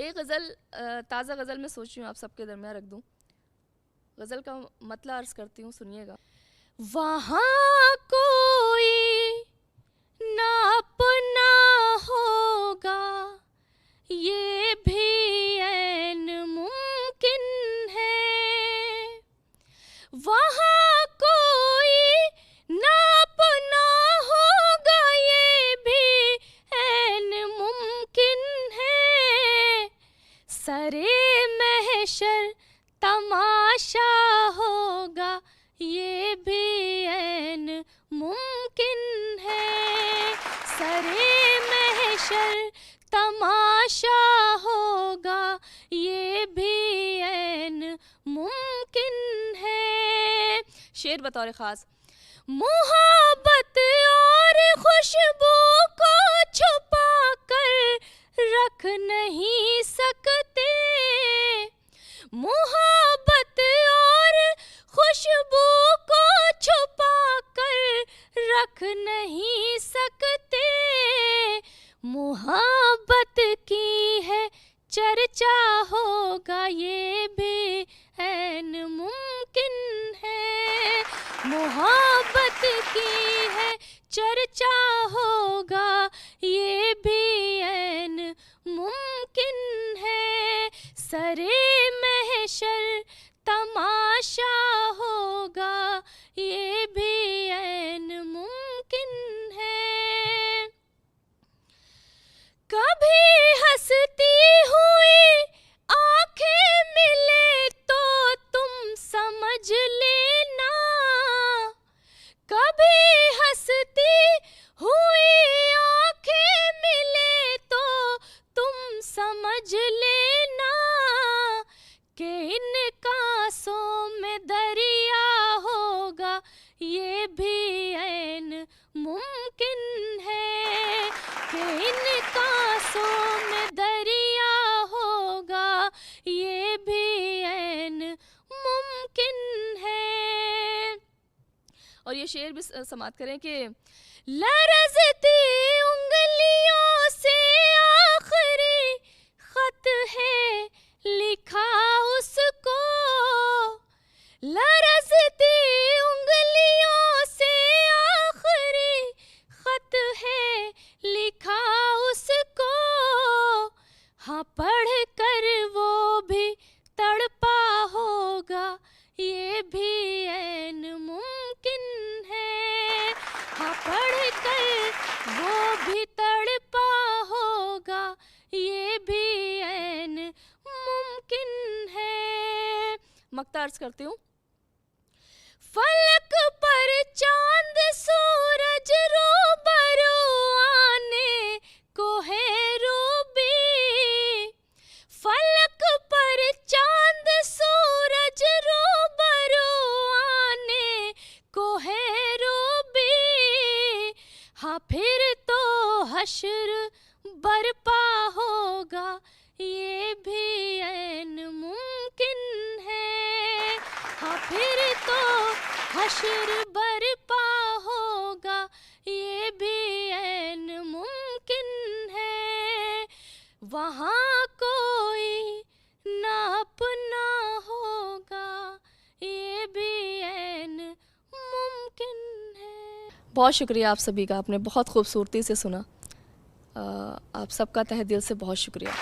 एक गज़ल ताज़ा गज़ल मैं सोच रही हूँ आप सबके दरमियान रख दूँ। गज़ल का मतलब अर्ज़ करती हूँ, सुनिएगा। वहाँ कोई ना अपना होगा, ये भी ऐन मुमकिन है। वहाँ कोई ना अपना होगा, ये भी ऐन मुमकिन है। सरे महशर तमाशा होगा, ये भी ऐन मुमकिन है। सरे महशर तमाशा होगा, ये भी ऐन मुमकिन है। शेर बतौर ख़ास। मोहब्बत और खुशबू को छुपा कर रख नहीं सकते। मोहब्बत और खुशबू को छुपा कर रख नहीं सकते। मोहब्बत की है चर्चा होगा, ये भी ऐन मुमकिन है। मोहब्बत की है चर्चा होगा, ये भी ऐन मुमकिन है। सरे महशर तमाशा होगा, ये भी ऐन मुमकिन है। कभी हंसती हुई आंखें मिले तो तुम समझ लेना। कभी हंसती हुई आंखें मिले तो तुम समझ लेना कि इन कांसों में दरिया होगा, ये भी ऐन मुमकिन है। कि इन कांसों में दरिया होगा, ये भी ऐन मुमकिन है। और ये शेर भी समाप्त करें कि लरज़ती उंगलियों से आखिरी खत है लिखा उसको। लरज़ती उंगलियों से आखिरी खत है लिखा उसको। हाँ, पढ़ कर वो भी तड़पा होगा, ये भी ऐन मुमकिन है। हाँ, पढ़ कर वो भी तड़पा होगा, ये भी ऐन मुमकिन है। मक्ता अर्ज करती हूँ। फलक पर चांद सूरज रूबरू आने को है रूबी। फलक पर चांद सूरज रूबरू आने को है रूबी। हाँ, फिर तो हश्र बरपा होगा, ये भी ऐन मुमकिन है। हाँ, फिर तो हश्र बरपा होगा, ये भी ऐन मुमकिन है। वहाँ कोई ना अपना होगा, ये भी ऐन मुमकिन है। बहुत शुक्रिया आप सभी का, आपने बहुत खूबसूरती से सुना। आप सबका तहे दिल से बहुत शुक्रिया।